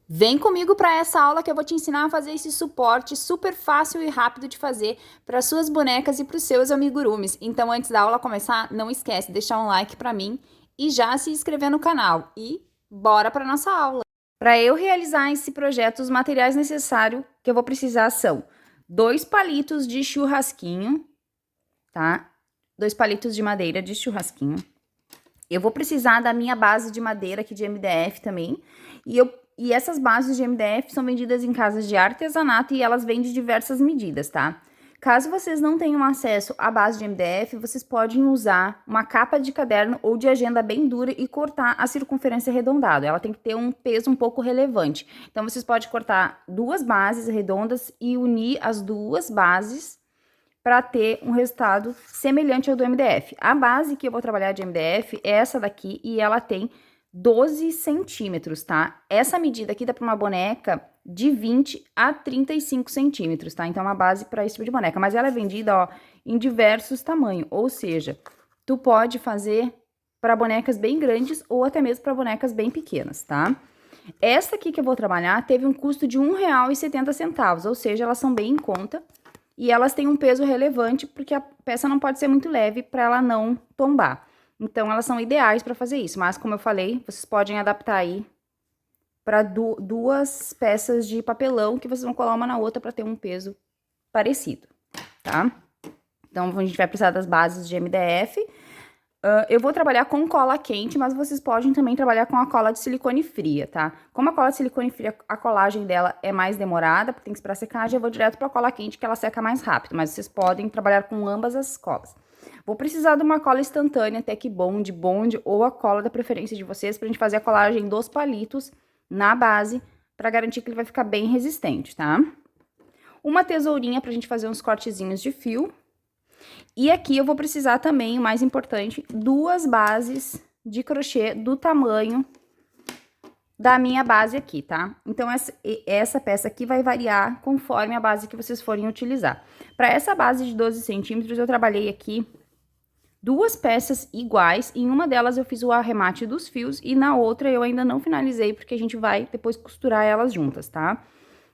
Vem comigo para essa aula que eu vou te ensinar a fazer esse suporte super fácil e rápido de fazer para suas bonecas e para os seus amigurumis. Então, antes da aula começar, não esquece de deixar um like para mim e já se inscrever no canal. E bora para nossa aula! Para eu realizar esse projeto, os materiais necessários que eu vou precisar são 2 palitos de churrasquinho, tá? 2 palitos de madeira de churrasquinho. Eu vou precisar da minha base de madeira aqui de MDF também. E essas bases de MDF são vendidas em casas de artesanato e elas vêm de diversas medidas, tá? Caso vocês não tenham acesso à base de MDF, vocês podem usar uma capa de caderno ou de agenda bem dura e cortar a circunferência arredondada. Ela tem que ter um peso um pouco relevante. Então, vocês podem cortar 2 bases redondas e unir as 2 bases para ter um resultado semelhante ao do MDF. A base que eu vou trabalhar de MDF é essa daqui e ela tem 12 centímetros, tá? Essa medida aqui dá para uma boneca de 20 a 35 centímetros, tá? Então, é uma base para esse tipo de boneca. Mas ela é vendida, ó, em diversos tamanhos. Ou seja, tu pode fazer para bonecas bem grandes ou até mesmo para bonecas bem pequenas, tá? Essa aqui que eu vou trabalhar teve um custo de R$ 1,70, ou seja, elas são bem em conta. E elas têm um peso relevante, porque a peça não pode ser muito leve para ela não tombar. Então, elas são ideais para fazer isso. Mas, como eu falei, vocês podem adaptar aí para 2 peças de papelão que vocês vão colar uma na outra para ter um peso parecido, tá? Então, a gente vai precisar das bases de MDF. Eu vou trabalhar com cola quente, mas vocês podem também trabalhar com a cola de silicone fria, tá? Como a cola de silicone fria, a colagem dela é mais demorada, porque tem que esperar secagem, eu vou direto pra cola quente, que ela seca mais rápido, mas vocês podem trabalhar com ambas as colas. Vou precisar de uma cola instantânea, Tec Bond, Bond ou a cola da preferência de vocês, pra gente fazer a colagem dos palitos na base, pra garantir que ele vai ficar bem resistente, tá? Uma tesourinha pra gente fazer uns cortezinhos de fio. E aqui eu vou precisar também, o mais importante, 2 bases de crochê do tamanho da minha base aqui, tá? Então, essa peça aqui vai variar conforme a base que vocês forem utilizar. Para essa base de 12 centímetros, eu trabalhei aqui 2 peças iguais. Em uma delas eu fiz o arremate dos fios e na outra eu ainda não finalizei, porque a gente vai depois costurar elas juntas, tá?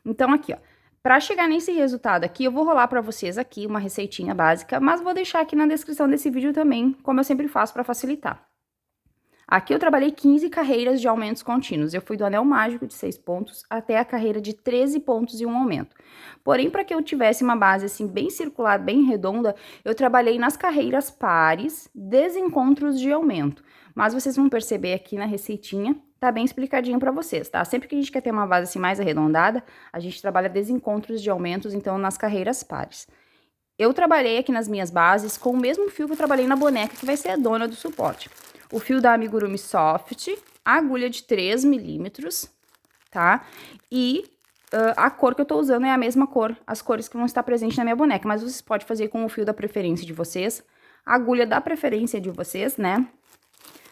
Então, aqui, ó. Para chegar nesse resultado aqui, eu vou rolar para vocês aqui uma receitinha básica, mas vou deixar aqui na descrição desse vídeo também, como eu sempre faço para facilitar. Aqui eu trabalhei 15 carreiras de aumentos contínuos. Eu fui do anel mágico de 6 pontos até a carreira de 13 pontos e um aumento. Porém, para que eu tivesse uma base assim bem circular, bem redonda, eu trabalhei nas carreiras pares, desencontros de aumento. Mas vocês vão perceber aqui na receitinha, tá bem explicadinho para vocês, tá? Sempre que a gente quer ter uma base assim mais arredondada, a gente trabalha desencontros de aumentos, então nas carreiras pares. Eu trabalhei aqui nas minhas bases com o mesmo fio que eu trabalhei na boneca, que vai ser a dona do suporte. O fio da Amigurumi Soft, a agulha de 3 milímetros, tá? E a cor que eu tô usando é a mesma cor, as cores que vão estar presentes na minha boneca, mas vocês podem fazer com o fio da preferência de vocês, a agulha da preferência de vocês, né?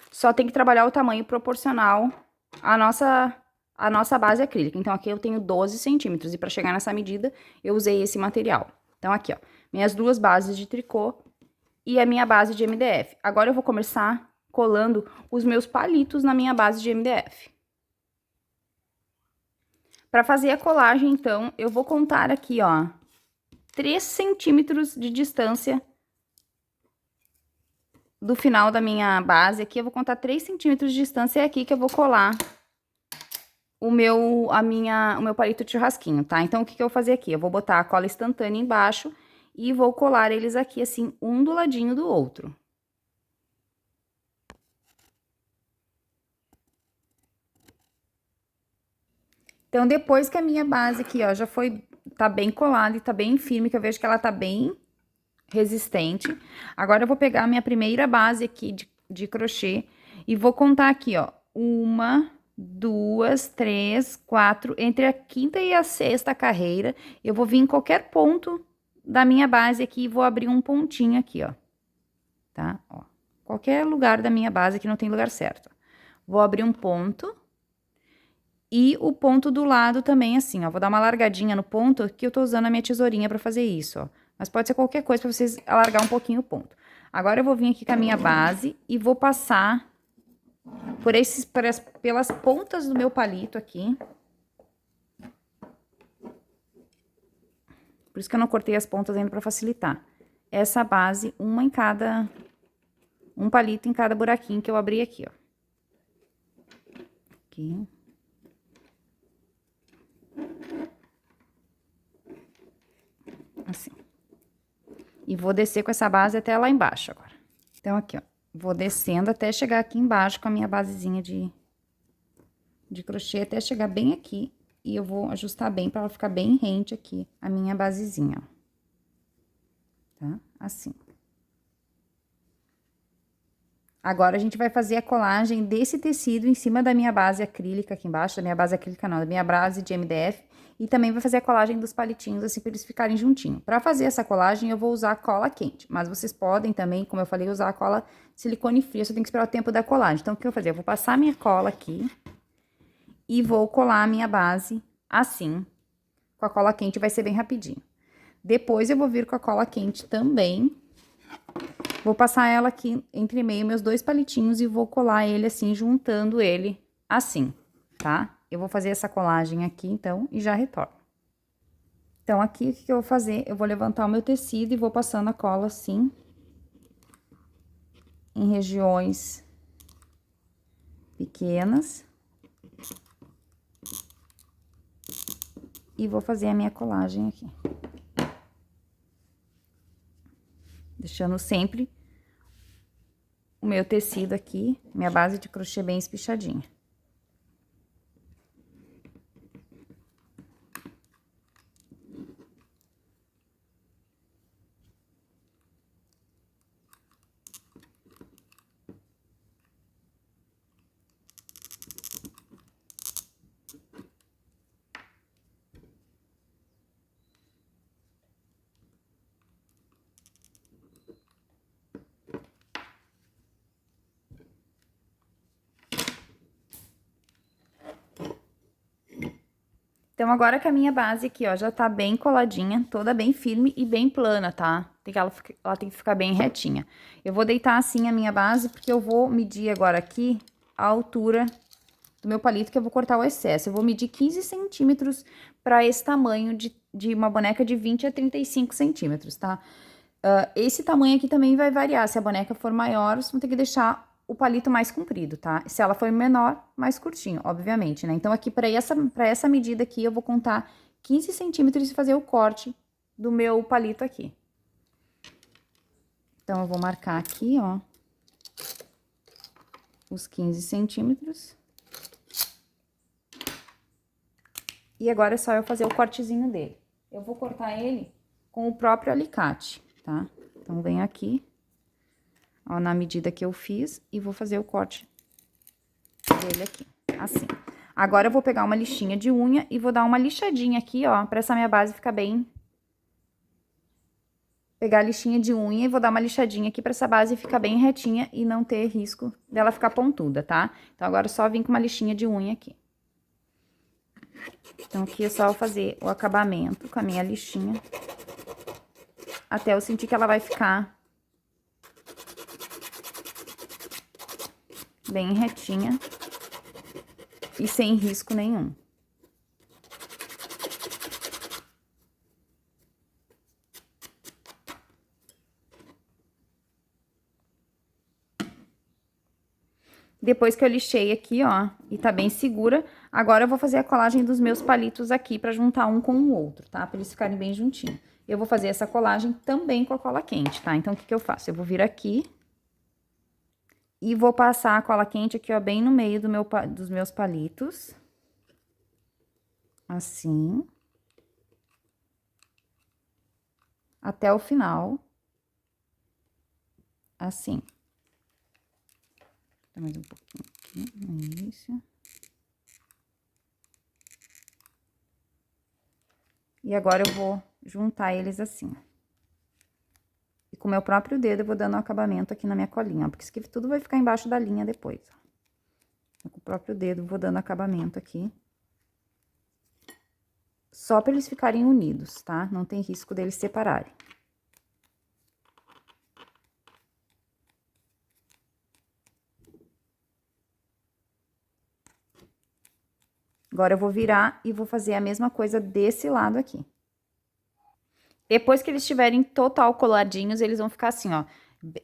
Só tem que trabalhar o tamanho proporcional à nossa base acrílica. Então, aqui eu tenho 12 centímetros, e para chegar nessa medida, eu usei esse material. Então, aqui, ó, minhas 2 bases de tricô e a minha base de MDF. Agora, eu vou começar colando os meus palitos na minha base de MDF. Para fazer a colagem, então, eu vou contar aqui, ó, 3 centímetros de distância do final da minha base. Aqui eu vou contar 3 centímetros de distância, é aqui que eu vou colar o meu palito de churrasquinho, tá? Então, o que eu vou fazer aqui? Eu vou botar a cola instantânea embaixo e vou colar eles aqui, assim, um do ladinho do outro. Então, depois que a minha base aqui, ó, tá bem colada e tá bem firme, que eu vejo que ela tá bem resistente. Agora, eu vou pegar a minha primeira base aqui de crochê e vou contar aqui, ó, 1, 2, 3, 4, entre a 5ª e a 6ª carreira, eu vou vir em qualquer ponto da minha base aqui e vou abrir um pontinho aqui, ó, tá? Ó, qualquer lugar da minha base que não tem lugar certo. Vou abrir um ponto. E o ponto do lado também, assim, ó, vou dar uma largadinha no ponto, que eu tô usando a minha tesourinha pra fazer isso, ó. Mas pode ser qualquer coisa pra vocês alargar um pouquinho o ponto. Agora, eu vou vir aqui com a minha base e vou passar pelas pontas do meu palito aqui. Por isso que eu não cortei as pontas ainda pra facilitar. Essa base, um palito em cada buraquinho que eu abri aqui, ó. Aqui. Assim. E vou descer com essa base até lá embaixo agora. Então, aqui, ó. Vou descendo até chegar aqui embaixo com a minha basezinha de crochê, até chegar bem aqui. E eu vou ajustar bem pra ela ficar bem rente aqui, a minha basezinha, ó. Tá? Assim. Agora, a gente vai fazer a colagem desse tecido em cima da minha base acrílica aqui embaixo, da minha base acrílica não, da minha base de MDF, e também vai fazer a colagem dos palitinhos, assim, para eles ficarem juntinho. Para fazer essa colagem, eu vou usar cola quente, mas vocês podem também, como eu falei, usar a cola silicone fria, só tem que esperar o tempo da colagem. Então, o que eu vou fazer? Eu vou passar minha cola aqui e vou colar a minha base assim, com a cola quente, vai ser bem rapidinho. Depois, eu vou vir com a cola quente também. Vou passar ela aqui entre meio meus dois palitinhos e vou colar ele assim, juntando ele assim, tá? Eu vou fazer essa colagem aqui, então, e já retorno. Então, aqui, o que eu vou fazer? Eu vou levantar o meu tecido e vou passando a cola assim, em regiões pequenas. E vou fazer a minha colagem aqui. Deixando sempre o meu tecido aqui, minha base de crochê bem espichadinha. Então, agora que a minha base aqui, ó, já tá bem coladinha, toda bem firme e bem plana, tá? Ela tem que ficar bem retinha. Eu vou deitar assim a minha base, porque eu vou medir agora aqui a altura do meu palito, que eu vou cortar o excesso. Eu vou medir 15 centímetros pra esse tamanho de uma boneca de 20 a 35 centímetros, tá? Esse tamanho aqui também vai variar. Se a boneca for maior, você vai ter que deixar o palito mais comprido, tá? Se ela for menor, mais curtinho, obviamente, né? Então, aqui, pra essa medida aqui, eu vou contar 15 centímetros e fazer o corte do meu palito aqui. Então, eu vou marcar aqui, ó, os 15 centímetros. E agora é só eu fazer o cortezinho dele. Eu vou cortar ele com o próprio alicate, tá? Então, venho aqui, ó, na medida que eu fiz, e vou fazer o corte dele aqui, assim. Agora, eu vou pegar uma lixinha de unha e vou dar uma lixadinha aqui, ó, pra essa minha base ficar bem... Pegar a lixinha de unha e vou dar uma lixadinha aqui pra essa base ficar bem retinha e não ter risco dela ficar pontuda, tá? Então, agora, é só vir com uma lixinha de unha aqui. Então, aqui é só fazer o acabamento com a minha lixinha, até eu sentir que ela vai ficar bem retinha e sem risco nenhum. Depois que eu lixei aqui, ó, e tá bem segura, agora eu vou fazer a colagem dos meus palitos aqui pra juntar um com o outro, tá? Pra eles ficarem bem juntinhos. Eu vou fazer essa colagem também com a cola quente, tá? Então, o que que eu faço? Eu vou vir aqui e vou passar a cola quente aqui, ó, bem no meio dos meus palitos. Assim. Até o final. Assim. Mais um pouquinho aqui no início. E agora eu vou juntar eles assim. E com o meu próprio dedo eu vou dando um acabamento aqui na minha colinha, ó, porque isso aqui tudo vai ficar embaixo da linha depois, ó. Com o próprio dedo eu vou dando acabamento aqui. Só para eles ficarem unidos, tá? Não tem risco deles separarem. Agora, eu vou virar e vou fazer a mesma coisa desse lado aqui. Depois que eles estiverem total coladinhos, eles vão ficar assim, ó.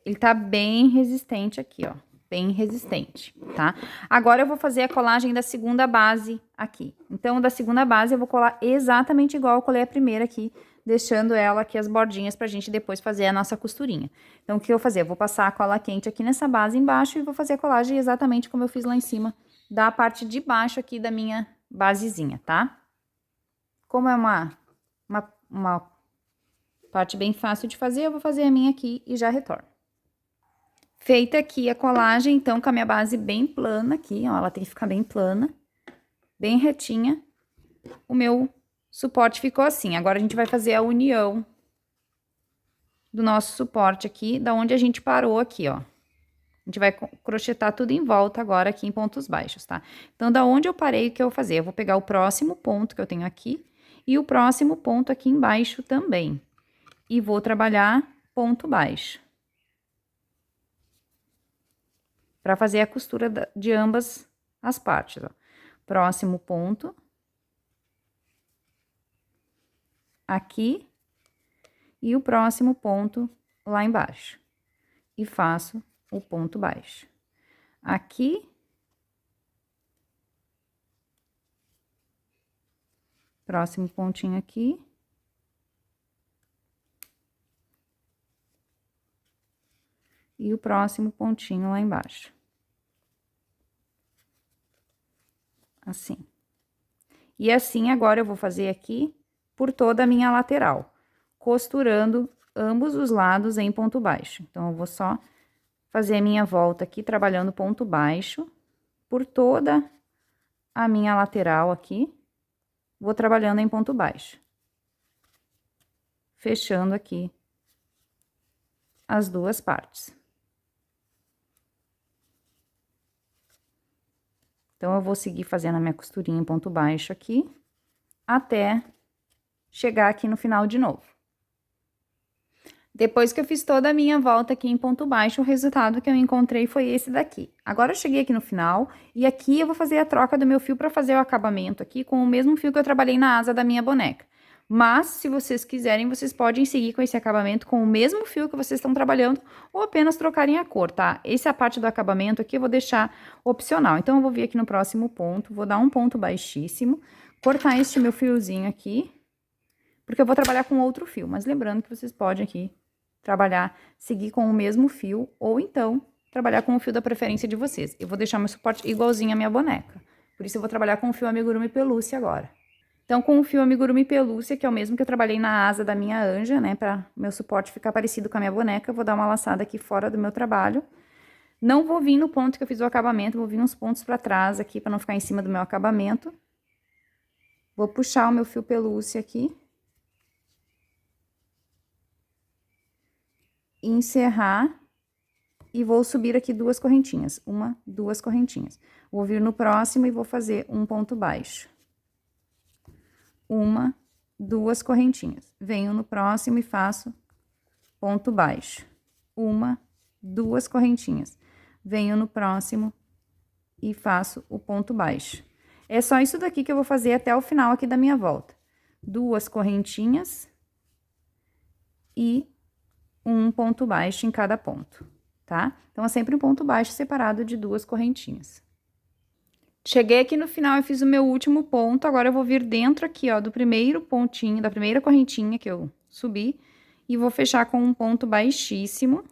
Ele tá bem resistente aqui, ó. Bem resistente, tá? Agora, eu vou fazer a colagem da segunda base aqui. Então, da segunda base, eu vou colar exatamente igual eu colei a primeira aqui, deixando ela aqui as bordinhas pra gente depois fazer a nossa costurinha. Então, o que eu vou fazer? Eu vou passar a cola quente aqui nessa base embaixo e vou fazer a colagem exatamente como eu fiz lá em cima, da parte de baixo aqui da minha basezinha, tá? Como é uma parte bem fácil de fazer, eu vou fazer a minha aqui e já retorno. Feita aqui a colagem, então, com a minha base bem plana aqui, ó, ela tem que ficar bem plana, bem retinha. O meu suporte ficou assim. Agora, a gente vai fazer a união do nosso suporte aqui, da onde a gente parou aqui, ó. A gente vai crochetar tudo em volta agora aqui em pontos baixos, tá? Então, da onde eu parei, o que eu vou fazer? Eu vou pegar o próximo ponto que eu tenho aqui e o próximo ponto aqui embaixo também. E vou trabalhar ponto baixo. Para fazer a costura de ambas as partes, ó. Próximo ponto. Aqui. E o próximo ponto lá embaixo. E faço o ponto baixo. Aqui. Próximo pontinho aqui. E o próximo pontinho lá embaixo. Assim. E assim, agora eu vou fazer aqui por toda a minha lateral, costurando ambos os lados em ponto baixo. Então, eu vou só fazer a minha volta aqui, trabalhando ponto baixo, por toda a minha lateral aqui, vou trabalhando em ponto baixo. Fechando aqui as duas partes. Então, eu vou seguir fazendo a minha costurinha em ponto baixo aqui, até chegar aqui no final de novo. Depois que eu fiz toda a minha volta aqui em ponto baixo, o resultado que eu encontrei foi esse daqui. Agora, eu cheguei aqui no final, e aqui eu vou fazer a troca do meu fio para fazer o acabamento aqui com o mesmo fio que eu trabalhei na asa da minha boneca. Mas, se vocês quiserem, vocês podem seguir com esse acabamento com o mesmo fio que vocês estão trabalhando, ou apenas trocarem a cor, tá? Essa é a parte do acabamento aqui, eu vou deixar opcional. Então, eu vou vir aqui no próximo ponto, vou dar um ponto baixíssimo, cortar este meu fiozinho aqui, porque eu vou trabalhar com outro fio, mas lembrando que vocês podem aqui trabalhar, seguir com o mesmo fio, ou então, trabalhar com o fio da preferência de vocês. Eu vou deixar meu suporte igualzinho à minha boneca, por isso eu vou trabalhar com o fio amigurumi pelúcia agora. Então, com o fio amigurumi pelúcia, que é o mesmo que eu trabalhei na asa da minha anja, né, para meu suporte ficar parecido com a minha boneca, eu vou dar uma laçada aqui fora do meu trabalho. Não vou vir no ponto que eu fiz o acabamento, vou vir uns pontos para trás aqui, para não ficar em cima do meu acabamento. Vou puxar o meu fio pelúcia aqui. Encerrar e vou subir aqui duas correntinhas, duas correntinhas. Vou vir no próximo e vou fazer um ponto baixo. Duas correntinhas. Venho no próximo e faço ponto baixo. Duas correntinhas. Venho no próximo e faço o ponto baixo. É só isso daqui que eu vou fazer até o final aqui da minha volta. Duas correntinhas e um ponto baixo em cada ponto, tá? Então, é sempre um ponto baixo separado de duas correntinhas. Cheguei aqui no final e fiz o meu último ponto, agora eu vou vir dentro aqui, ó, do primeiro pontinho, da primeira correntinha que eu subi, e vou fechar com um ponto baixíssimo.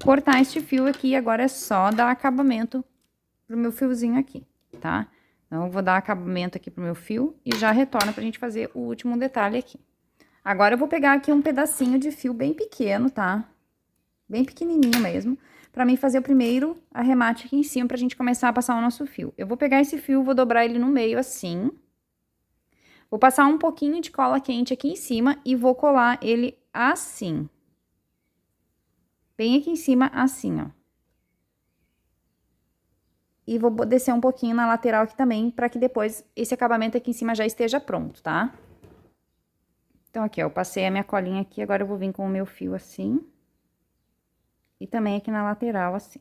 Cortar este fio aqui, agora é só dar acabamento pro meu fiozinho aqui, tá? Então, eu vou dar acabamento aqui pro meu fio e já retorno pra gente fazer o último detalhe aqui. Agora, eu vou pegar aqui um pedacinho de fio bem pequeno, tá? Bem pequenininho mesmo, pra mim fazer o primeiro arremate aqui em cima, pra gente começar a passar o nosso fio. Eu vou pegar esse fio, vou dobrar ele no meio assim. Vou passar um pouquinho de cola quente aqui em cima e vou colar ele assim. Bem aqui em cima, assim, ó. E vou descer um pouquinho na lateral aqui também, pra que depois esse acabamento aqui em cima já esteja pronto, tá? Então, aqui, ó, eu passei a minha colinha aqui, agora eu vou vir com o meu fio assim. E também aqui na lateral, assim.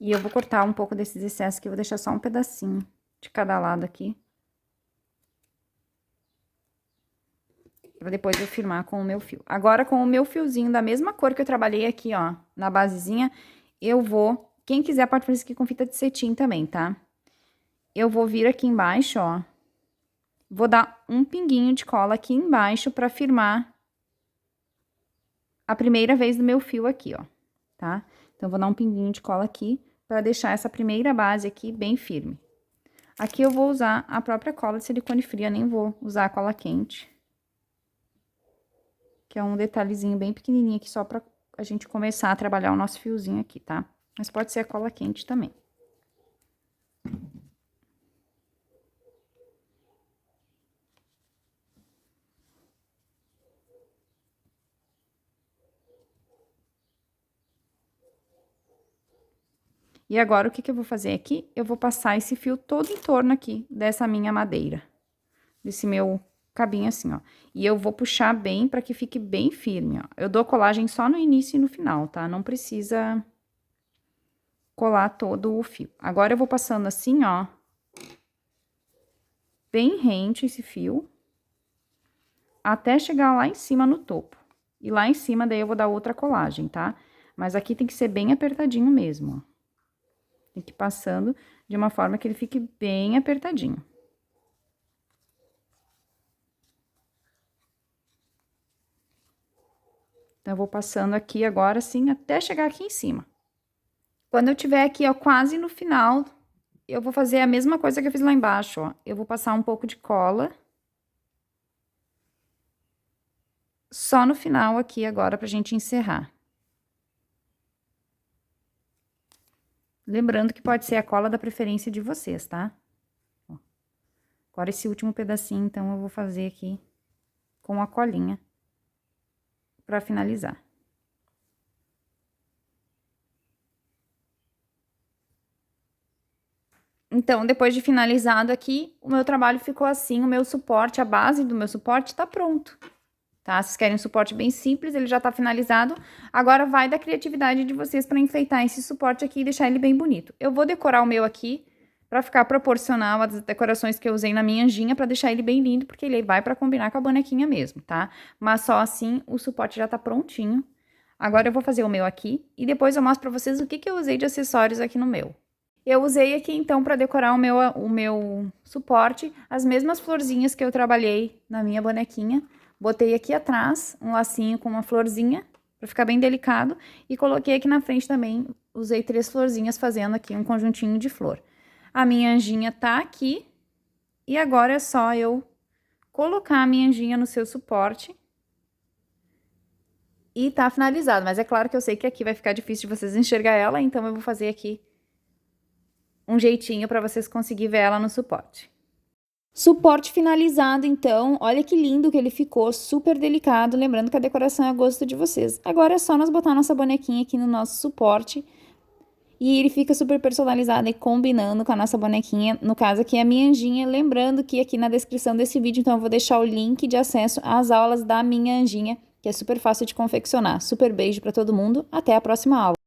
E eu vou cortar um pouco desses excessos aqui, vou deixar só um pedacinho de cada lado aqui. Pra depois eu firmar com o meu fio. Agora, com o meu fiozinho da mesma cor que eu trabalhei aqui, ó, na basezinha, eu vou... Quem quiser pode fazer isso aqui com fita de cetim também, tá? Eu vou vir aqui embaixo, ó. Vou dar um pinguinho de cola aqui embaixo pra firmar a primeira vez do meu fio aqui, ó, tá? Então, eu vou dar um pinguinho de cola aqui pra deixar essa primeira base aqui bem firme. Aqui eu vou usar a própria cola de silicone fria, nem vou usar a cola quente. Que é um detalhezinho bem pequenininho aqui, só pra a gente começar a trabalhar o nosso fiozinho aqui, tá? Mas pode ser a cola quente também. E agora, o que que eu vou fazer aqui? Eu vou passar esse fio todo em torno aqui dessa minha madeira. Desse meu cabinho assim, ó. E eu vou puxar bem pra que fique bem firme, ó. Eu dou colagem só no início e no final, tá? Não precisa colar todo o fio. Agora, eu vou passando assim, ó. Bem rente esse fio. Até chegar lá em cima no topo. E lá em cima, daí, eu vou dar outra colagem, tá? Mas aqui tem que ser bem apertadinho mesmo, ó. Tem que ir passando de uma forma que ele fique bem apertadinho. Então, eu vou passando aqui agora, assim, até chegar aqui em cima. Quando eu tiver aqui, ó, quase no final, eu vou fazer a mesma coisa que eu fiz lá embaixo, ó. Eu vou passar um pouco de cola. Só no final aqui agora, pra gente encerrar. Lembrando que pode ser a cola da preferência de vocês, tá? Ó. Agora, esse último pedacinho, então, eu vou fazer aqui com a colinha pra finalizar. Então, depois de finalizado aqui, o meu trabalho ficou assim, o meu suporte, a base do meu suporte tá pronto, tá? Vocês querem um suporte bem simples, ele já tá finalizado. Agora, vai da criatividade de vocês pra enfeitar esse suporte aqui e deixar ele bem bonito. Eu vou decorar o meu aqui pra ficar proporcional às decorações que eu usei na minha anjinha, pra deixar ele bem lindo, porque ele vai pra combinar com a bonequinha mesmo, tá? Mas só assim, o suporte já tá prontinho. Agora, eu vou fazer o meu aqui e depois eu mostro pra vocês o que que eu usei de acessórios aqui no meu. Eu usei aqui, então, para decorar o meu suporte, as mesmas florzinhas que eu trabalhei na minha bonequinha. Botei aqui atrás um lacinho com uma florzinha, para ficar bem delicado. E coloquei aqui na frente também, usei 3 florzinhas fazendo aqui um conjuntinho de flor. A minha anjinha tá aqui. E agora é só eu colocar a minha anjinha no seu suporte. E tá finalizado, mas é claro que eu sei que aqui vai ficar difícil de vocês enxergar ela, então eu vou fazer aqui um jeitinho para vocês conseguirem ver ela no suporte. Suporte finalizado, então. Olha que lindo que ele ficou, super delicado. Lembrando que a decoração é a gosto de vocês. Agora é só nós botar nossa bonequinha aqui no nosso suporte. E ele fica super personalizado e combinando com a nossa bonequinha. No caso aqui é a minha anjinha. Lembrando que aqui na descrição desse vídeo, então, eu vou deixar o link de acesso às aulas da minha anjinha, que é super fácil de confeccionar. Super beijo para todo mundo. Até a próxima aula.